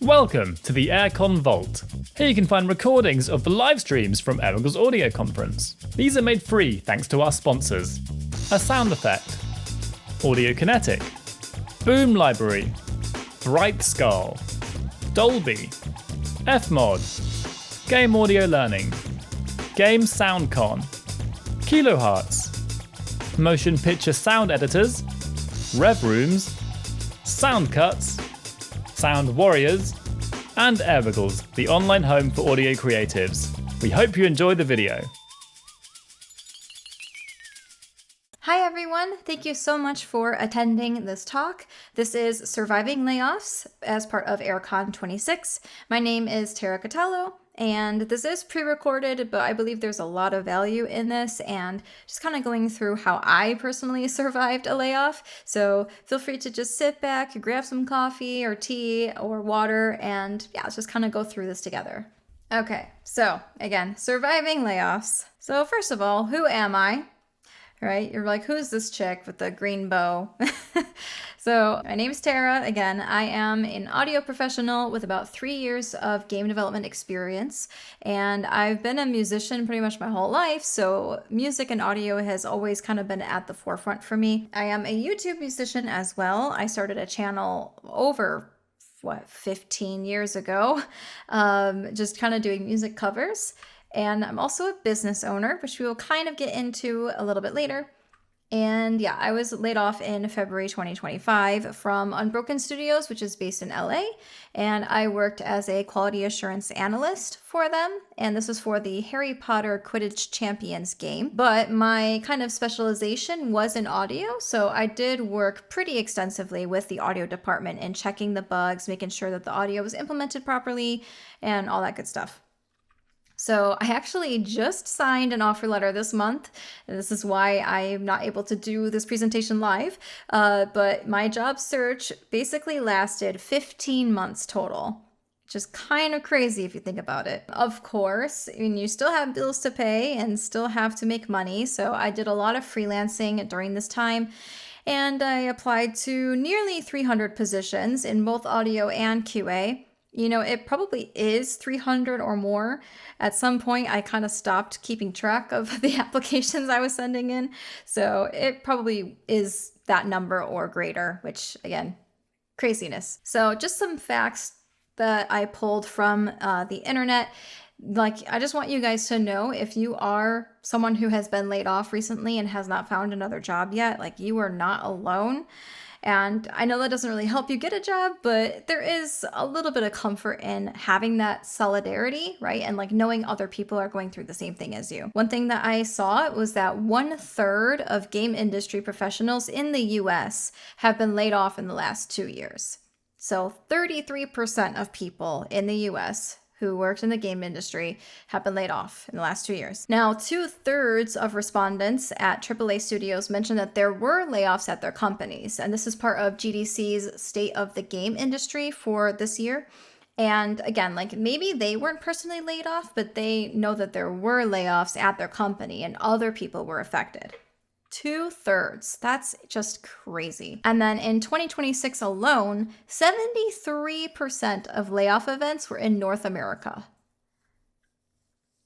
Welcome to the AirCon Vault. Here you can find recordings of the live streams from Eric's audio conference. These are made free thanks to our sponsors. A sound effect, Audio Kinetic, Boom Library, Bright Skull, Dolby, Fmod, Game Audio Learning, Game SoundCon, Kilohertz, Motion Picture Sound Editors, Rev Rooms, Sound Cuts, Sound Warriors, and Airwiggles, the online home for audio creatives. We hope you enjoy the video. Hi everyone, thank you so much for attending this talk. This is Surviving Layoffs as part of AirCon26. My name is Tera Catallo, and this is pre-recorded, but I believe there's a lot of value in this and just kind of going through how I personally survived a layoff. So feel free to just sit back, grab some coffee or tea or water, and yeah, let's just kind of go through this together. Okay, so again, surviving layoffs. So first of all, who am I? Right? You're like, who's this chick with the green bow? So my name is Tera. Again, I am an audio professional with about 3 years of game development experience, and I've been a musician pretty much my whole life, so music and audio has always kind of been at the forefront for me. I am a YouTube musician as well. I started a channel over 15 years ago, just kind of doing music covers. And I'm also a business owner, which we will kind of get into a little bit later. And yeah, I was laid off in February 2025 from Unbroken Studios, which is based in LA. And I worked as a quality assurance analyst for them. And this was for the Harry Potter Quidditch Champions game. But my kind of specialization was in audio. So I did work pretty extensively with the audio department and checking the bugs, making sure that the audio was implemented properly and all that good stuff. So I actually just signed an offer letter this month. And this is why I'm not able to do this presentation live. But my job search basically lasted 15 months total, which is kind of crazy if you think about it. Of course, I mean, you still have bills to pay and still have to make money. So I did a lot of freelancing during this time. And I applied to nearly 300 positions in both audio and QA. You know, it probably is 300 or more. At some point, I kind of stopped keeping track of the applications I was sending in. So it probably is that number or greater, which again, craziness. So just some facts that I pulled from the internet. Like, I just want you guys to know, if you are someone who has been laid off recently and has not found another job yet, like, you are not alone. And I know that doesn't really help you get a job, but there is a little bit of comfort in having that solidarity, right? And like knowing other people are going through the same thing as you. One thing that I saw was that 1/3 of game industry professionals in the US have been laid off in the last 2 years. So 33% of people in the US who worked in the game industry have been laid off in the last 2 years. Now, 2/3 of respondents at AAA studios mentioned that there were layoffs at their companies. And this is part of GDC's State of the Game Industry for this year. And again, like, maybe they weren't personally laid off, but they know that there were layoffs at their company and other people were affected. 2/3. That's just crazy. And then in 2026 alone, 73% of layoff events were in North America.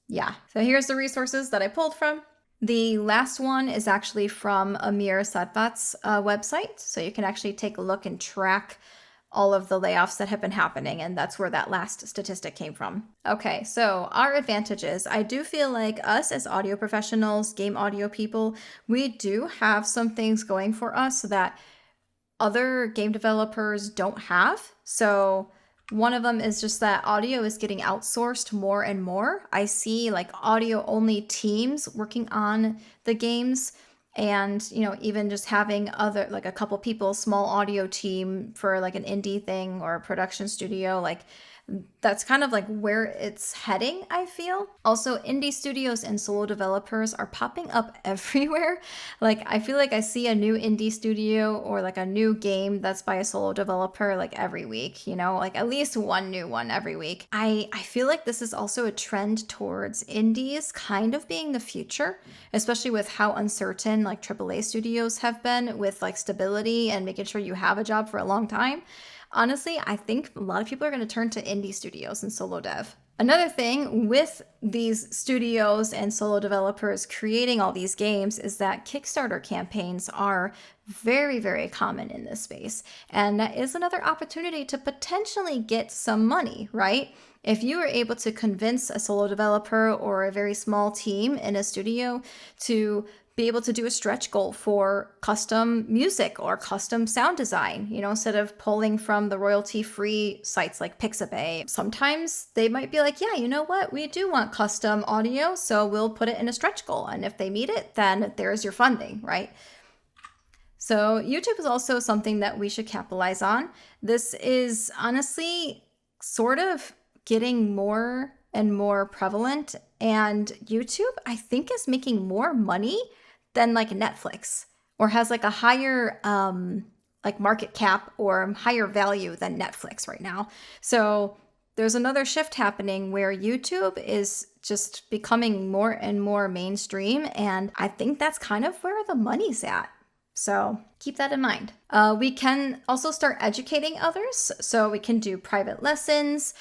Yeah. So here's the resources that I pulled from. The last one is actually from Amir Sadvat's website. So you can actually take a look and track all of the layoffs that have been happening, and that's where that last statistic came from. Okay, so our advantages. I do feel like us as audio professionals, game audio people, we do have some things going for us that other game developers don't have. So one of them is just that audio is getting outsourced more and more. I see like audio only teams working on the games. And, you know, even just having other, like a couple people, small audio team for like an indie thing or a production studio, like that's kind of like where it's heading, I feel. Also, indie studios and solo developers are popping up everywhere. Like, I feel like I see a new indie studio or like a new game that's by a solo developer like every week, you know, like at least one new one every week. I feel like this is also a trend towards indies kind of being the future, especially with how uncertain like AAA studios have been with like stability and making sure you have a job for a long time. honestly, I think a lot of people are going to turn to indie studios and solo dev. Another thing with these studios and solo developers creating all these games is that Kickstarter campaigns are very, very common in this space. And that is another opportunity to potentially get some money, right? If you are able to convince a solo developer or a very small team in a studio to be able to do a stretch goal for custom music or custom sound design, instead of pulling from the royalty-free sites like Pixabay. Sometimes they might be like, yeah, you know what? We do want custom audio, so we'll put it in a stretch goal. And if they meet it, then there's your funding, right? So YouTube is also something that we should capitalize on. This is honestly sort of getting more and more prevalent. And YouTube, I think, is making more money than like Netflix, or has like a higher like market cap or higher value than Netflix right now. So there's another shift happening where YouTube is just becoming more and more mainstream. And I think that's kind of where the money's at. So keep that in mind. We can also start educating others. So we can do private lessons,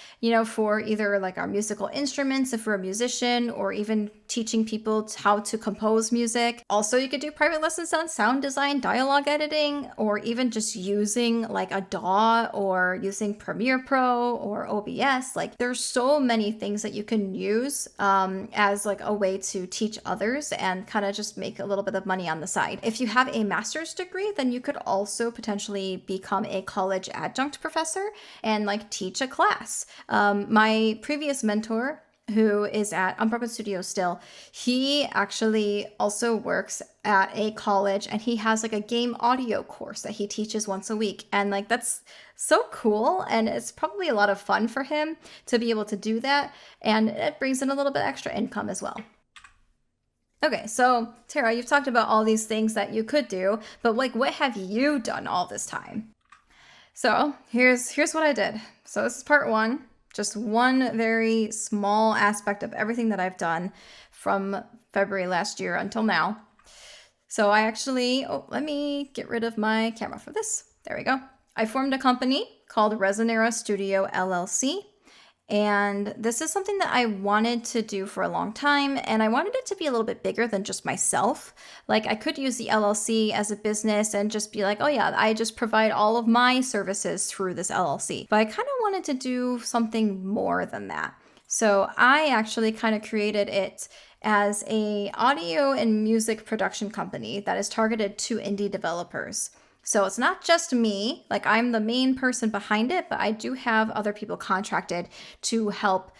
for either like our musical instruments if we're a musician, or even teaching people how to compose music. Also, you could do private lessons on sound design, dialogue editing, or even just using like a DAW or using Premiere Pro or OBS. Like there's so many things that you can use as like a way to teach others and kind of just make a little bit of money on the side. If you have a master's degree, then you could also potentially become a college adjunct professor and like teach a class. My previous mentor, who is at Unbroken Studio still, he actually also works at a college, and he has like a game audio course that he teaches once a week. And like that's so cool, and it's probably a lot of fun for him to be able to do that, and it brings in a little bit extra income as well. Okay, so Tera, you've talked about all these things that you could do, but like, what have you done all this time? So here's what I did. So this is part one, just one very small aspect of everything that I've done from February last year until now. So I actually, let me get rid of my camera for this. There we go. I formed a company called Resinera Studio LLC. And this is something that I wanted to do for a long time, and I wanted it to be a little bit bigger than just myself. Like I could use the LLC as a business and just be like, oh yeah, I just provide all of my services through this LLC. But I kind of wanted to do something more than that. So I actually kind of created it as a audio and music production company that is targeted to indie developers. So it's not just me, like I'm the main person behind it, but I do have other people contracted to help,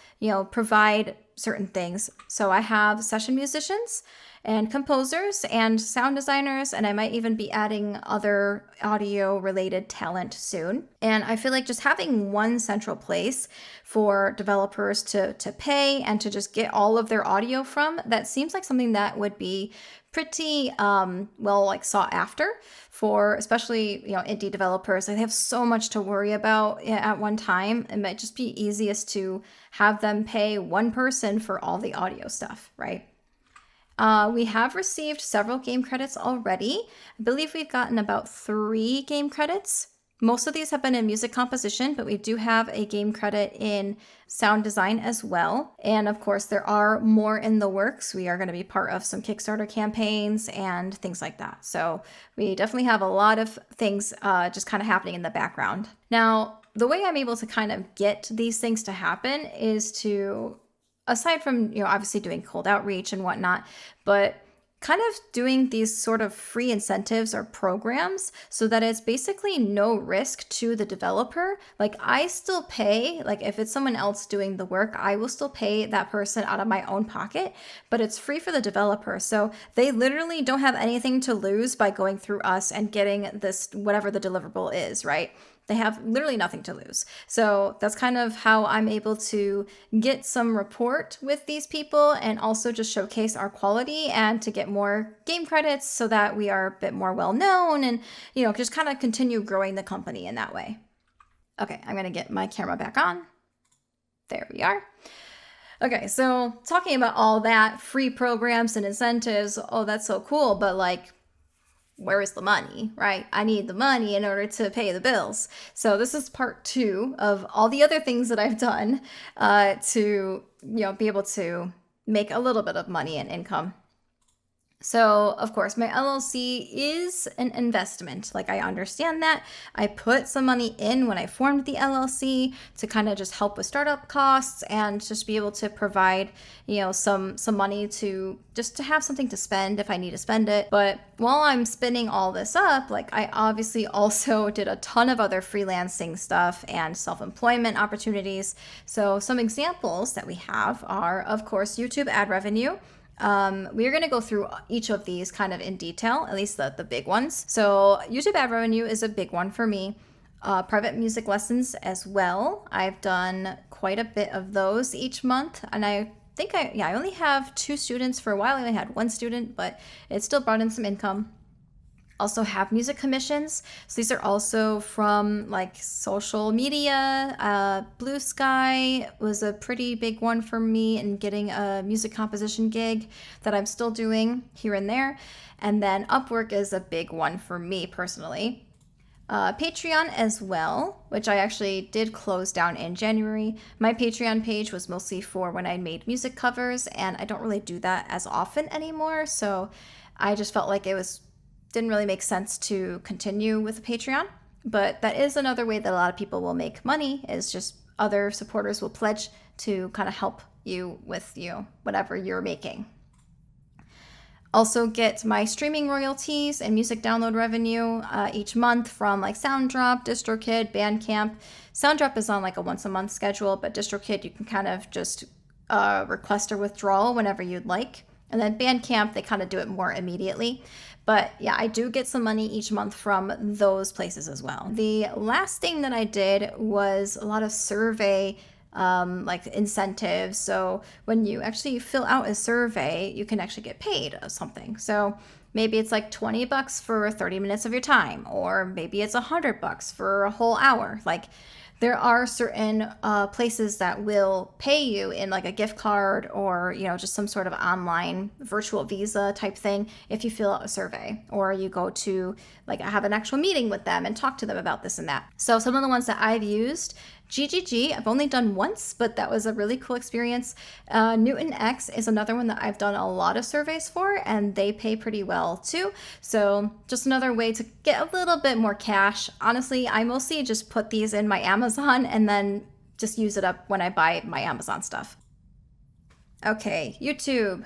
provide certain things. So I have session musicians and composers and sound designers, and I might even be adding other audio related talent soon. And I feel like just having one central place for developers to pay and to just get all of their audio from, that seems like something that would be pretty sought after for especially indie developers. They have so much to worry about at one time. It might just be easiest to have them pay one person for all the audio stuff, right? We have received several game credits already. I believe we've gotten about 3 game credits. Most of these have been in music composition, but we do have a game credit in sound design as well. And of course, there are more in the works. We are going to be part of some Kickstarter campaigns and things like that. So we definitely have a lot of things just kind of happening in the background. Now, the way I'm able to kind of get these things to happen is to, aside from, obviously doing cold outreach and whatnot, but kind of doing these sort of free incentives or programs so that it's basically no risk to the developer. Like I still pay, like if it's someone else doing the work, I will still pay that person out of my own pocket, but it's free for the developer. So they literally don't have anything to lose by going through us and getting this, whatever the deliverable is, right? They have literally nothing to lose. So that's kind of how I'm able to get some rapport with these people and also just showcase our quality and to get more game credits so that we are a bit more well known and, just kind of continue growing the company in that way. Okay, I'm going to get my camera back on. There we are. Okay, so talking about all that, free programs and incentives, oh, that's so cool. But like, where is the money, right? I need the money in order to pay the bills. So this is part 2 of all the other things that I've done to, be able to make a little bit of money and income. So, of course, my LLC is an investment. Like, I understand that. I put some money in when I formed the LLC to kind of just help with startup costs and just be able to provide, some money to have something to spend if I need to spend it. But while I'm spinning all this up, like, I obviously also did a ton of other freelancing stuff and self-employment opportunities. So some examples that we have are, of course, YouTube ad revenue. We're going to go through each of these kind of in detail, at least the big ones. So YouTube ad revenue is a big one for me. Private music lessons as well. I've done quite a bit of those each month. And I think I only have 2 students. For a while I only had 1 student, but it still brought in some income. Also have music commissions. So these are also from like social media. Blue Sky was a pretty big one for me in getting a music composition gig that I'm still doing here and there. And then Upwork is a big one for me personally. Patreon as well, which I actually did close down in January. My Patreon page was mostly for when I made music covers, and I don't really do that as often anymore. So I just felt like didn't really make sense to continue with Patreon, but that is another way that a lot of people will make money, is just other supporters will pledge to kind of help you with whatever you're making. Also get my streaming royalties and music download revenue each month from like SoundDrop, DistroKid, Bandcamp. SoundDrop is on like a once a month schedule, but DistroKid you can kind of just request a withdrawal whenever you'd like. And then Bandcamp, they kind of do it more immediately. But yeah, I do get some money each month from those places as well. The last thing that I did was a lot of survey like incentives. So when you actually fill out a survey, you can actually get paid something. So maybe it's like $20 for 30 minutes of your time, or maybe it's $100 for a whole hour. Like, there are certain places that will pay you in like a gift card or, just some sort of online virtual visa type thing if you fill out a survey, or you go to like have an actual meeting with them and talk to them about this and that. So some of the ones that I've used, GGG, I've only done once, but that was a really cool experience. Newton X is another one that I've done a lot of surveys for, and they pay pretty well too. So just another way to get a little bit more cash. Honestly, I mostly just put these in my Amazon and then just use it up when I buy my Amazon stuff. Okay, YouTube.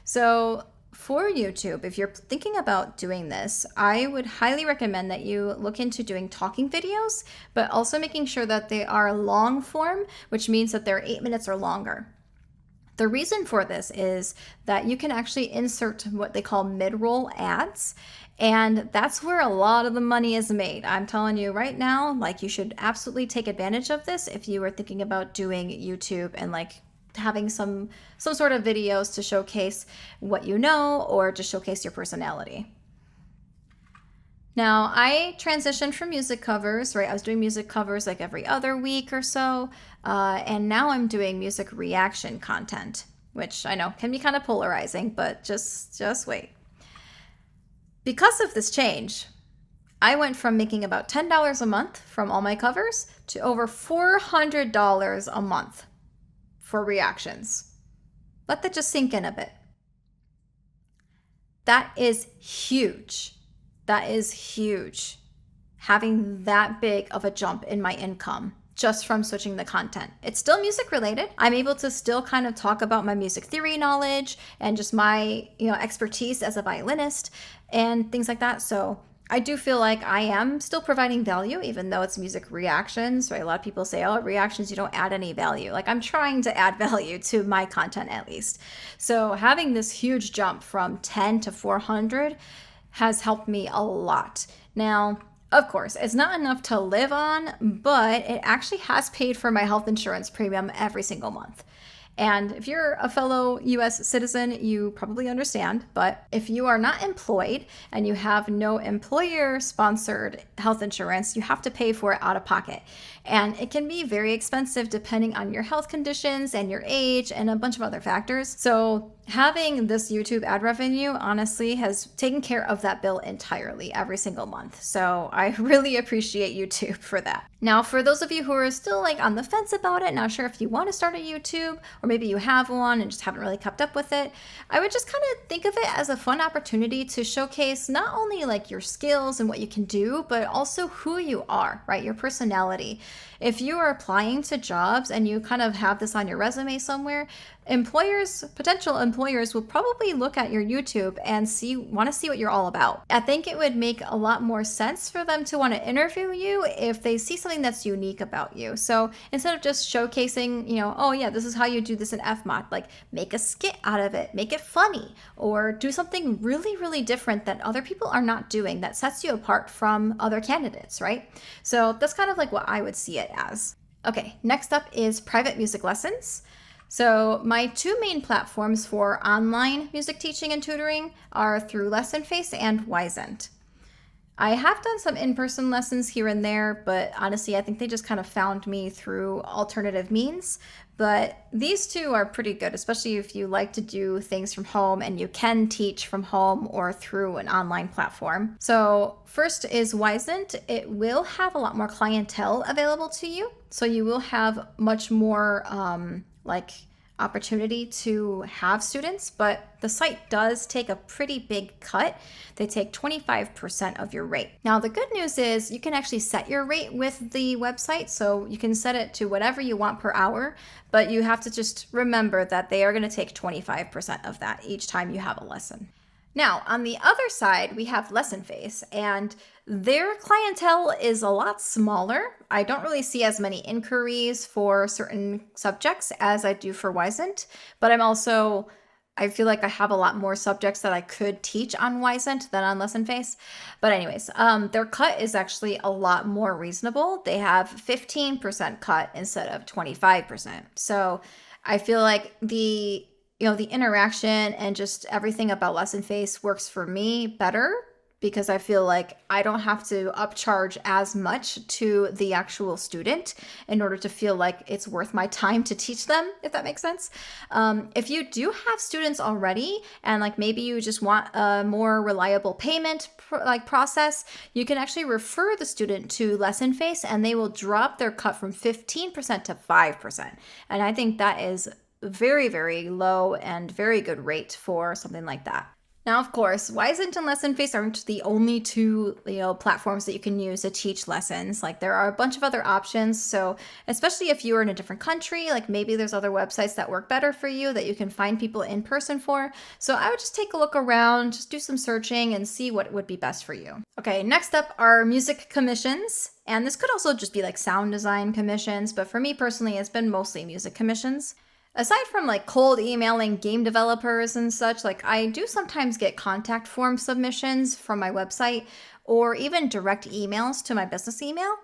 So for YouTube, if you're thinking about doing this, I would highly recommend that you look into doing talking videos, but also making sure that they are long form, which means that they're 8 minutes or longer. The reason for this is that you can actually insert what they call mid-roll ads, and that's where a lot of the money is made. I'm telling you right now, like, you should absolutely take advantage of this if you are thinking about doing YouTube and like having some sort of videos to showcase what you know or just showcase your personality. Now, I transitioned from music covers, right? I was doing music covers like every other week or so, and now I'm doing music reaction content, which I know can be kind of polarizing, but just wait. Because of this change, I went from making about $10 a month from all my covers to over $400 a month for reactions. Let that just sink in a bit. That is huge. That is huge. Having that big of a jump in my income just from switching the content. It's still music related. I'm able to still kind of talk about my music theory knowledge and just my, expertise as a violinist and things like that. So I do feel like I am still providing value, even though it's music reactions, right? A lot of people say, reactions, you don't add any value. Like, I'm trying to add value to my content at least. So having this huge jump from 10 to 400 has helped me a lot. Now, of course, it's not enough to live on, but it actually has paid for my health insurance premium every single month. And if you're a fellow US citizen, you probably understand, but if you are not employed and you have no employer-sponsored health insurance, you have to pay for it out of pocket. And it can be very expensive depending on your health conditions and your age and a bunch of other factors. So having this YouTube ad revenue honestly has taken care of that bill entirely every single month. So I really appreciate YouTube for that. Now, for those of you who are still like on the fence about it, not sure if you want to start a YouTube, or maybe you have one and just haven't really kept up with it, I would just kind of think of it as a fun opportunity to showcase not only like your skills and what you can do, but also who you are, right? Your personality. If you are applying to jobs and you kind of have this on your resume somewhere, potential employers will probably look at your YouTube and want to see what you're all about. I think it would make a lot more sense for them to want to interview you if they see something that's unique about you. So instead of just showcasing, oh yeah, this is how you do this in FMOD, like make a skit out of it, make it funny, or do something really, really different that other people are not doing that sets you apart from other candidates, right? So that's kind of like what I would see it as. Okay, next up is private music lessons. So my two main platforms for online music teaching and tutoring are through LessonFace and Wyzent. I have done some in-person lessons here and there, but honestly, I think they just kind of found me through alternative means. But these two are pretty good, especially if you like to do things from home and you can teach from home or through an online platform. So first is Wyzent. It will have a lot more clientele available to you. So you will have much more opportunity to have students, but the site does take a pretty big cut. They take 25% of your rate. Now, the good news is you can actually set your rate with the website, so you can set it to whatever you want per hour, but you have to just remember that they are going to take 25% of that each time you have a lesson. Now, on the other side, we have LessonFace, and their clientele is a lot smaller. I don't really see as many inquiries for certain subjects as I do for Wyzent, but I feel like I have a lot more subjects that I could teach on Wyzent than on LessonFace. But anyways, their cut is actually a lot more reasonable. They have 15% cut instead of 25%. So I feel like the interaction and just everything about LessonFace works for me better because I feel like I don't have to upcharge as much to the actual student in order to feel like it's worth my time to teach them, if that makes sense. If you do have students already and like maybe you just want a more reliable payment process, you can actually refer the student to LessonFace and they will drop their cut from 15% to 5%. And I think that is very, very low and very good rate for something like that. Now, of course, Wyzent and LessonFace aren't the only two, platforms that you can use to teach lessons. Like there are a bunch of other options. So especially if you are in a different country, like maybe there's other websites that work better for you that you can find people in person for. So I would just take a look around, just do some searching and see what would be best for you. Okay, next up are music commissions. And this could also just be like sound design commissions, but for me personally, it's been mostly music commissions. Aside from like cold emailing game developers and such, like I do sometimes get contact form submissions from my website or even direct emails to my business email.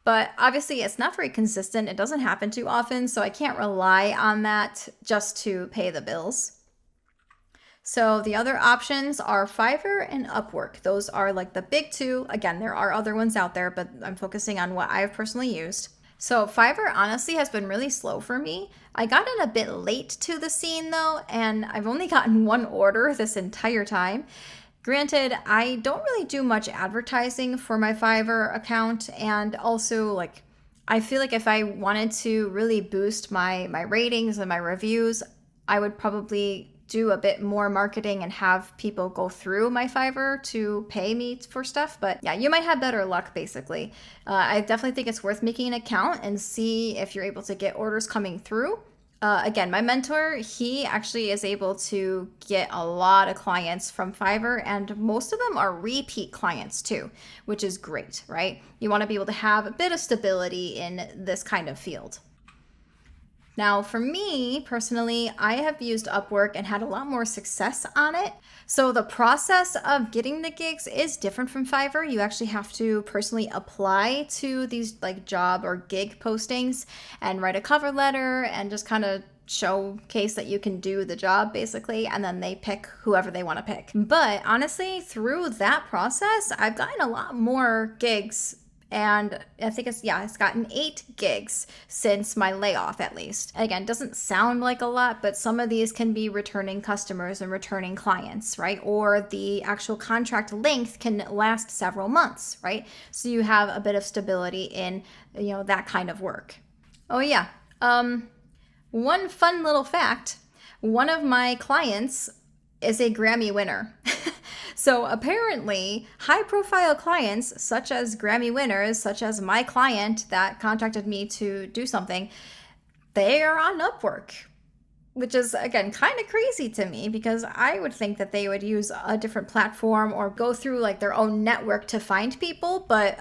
But obviously it's not very consistent. It doesn't happen too often, so I can't rely on that just to pay the bills. So the other options are Fiverr and Upwork. Those are like the big two. Again, there are other ones out there, but I'm focusing on what I've personally used. So Fiverr honestly has been really slow for me. I got in a bit late to the scene though, and I've only gotten one order this entire time. Granted, I don't really do much advertising for my Fiverr account, and also I feel like if I wanted to really boost my ratings and my reviews, I would probably do a bit more marketing and have people go through my Fiverr to pay me for stuff. But yeah, you might have better luck basically. I definitely think it's worth making an account and see if you're able to get orders coming through. Again, my mentor, he actually is able to get a lot of clients from Fiverr, and most of them are repeat clients too, which is great, right? You want to be able to have a bit of stability in this kind of field. Now, for me personally, I have used Upwork and had a lot more success on it. So the process of getting the gigs is different from Fiverr. You actually have to personally apply to these job or gig postings and write a cover letter and just kind of showcase that you can do the job basically, and then they pick whoever they want to pick. But honestly, through that process, I've gotten a lot more gigs And I think it's gotten 8 gigs since my layoff, at least. Again, doesn't sound like a lot, but some of these can be returning customers and returning clients, right? Or the actual contract length can last several months, right? So you have a bit of stability in, that kind of work. Oh yeah. One fun little fact, one of my clients is a Grammy winner. So apparently, high-profile clients, such as Grammy winners, such as my client that contacted me to do something, they are on Upwork, which is, again, kind of crazy to me because I would think that they would use a different platform or go through like their own network to find people, but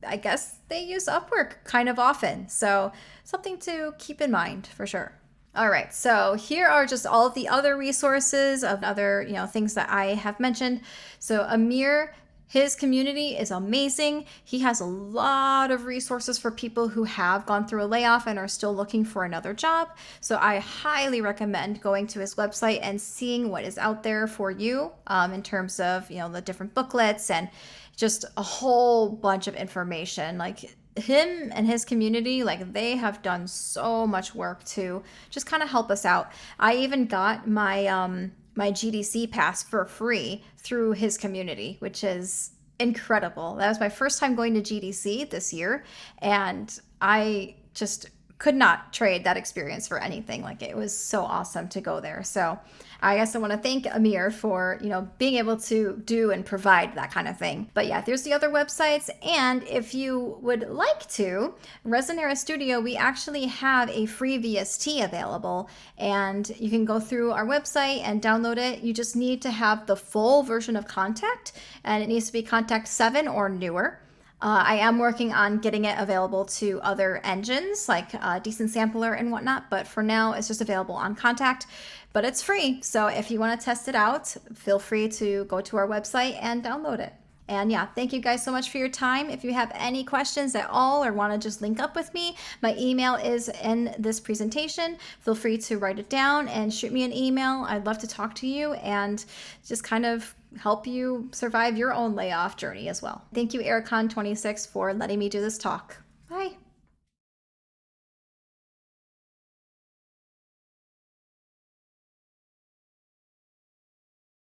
I guess they use Upwork kind of often. So something to keep in mind for sure. All right, so here are just all of the other resources of other, things that I have mentioned. So Amir, his community is amazing. He has a lot of resources for people who have gone through a layoff and are still looking for another job. So I highly recommend going to his website and seeing what is out there for you in terms of, the different booklets and just a whole bunch of information. Like him and his community, like they have done so much work to just kind of help us out. I even got my my GDC pass for free through his community, which is incredible. That was my first time going to GDC this year, and I just could not trade that experience for anything. Like it was so awesome to go there. So I guess I want to thank Amir for, being able to do and provide that kind of thing. But yeah, there's the other websites. And if you would like to, Resinera Studio, we actually have a free VST available, and you can go through our website and download it. You just need to have the full version of Contact, and it needs to be Contact 7 or newer. I am working on getting it available to other engines like Decent Sampler and whatnot, but for now it's just available on Contact, but it's free. So if you want to test it out, feel free to go to our website and download it. And yeah, thank you guys so much for your time. If you have any questions at all or want to just link up with me, my email is in this presentation. Feel free to write it down and shoot me an email. I'd love to talk to you and just kind of help you survive your own layoff journey as well. Thank you, AirCon26, for letting me do this talk.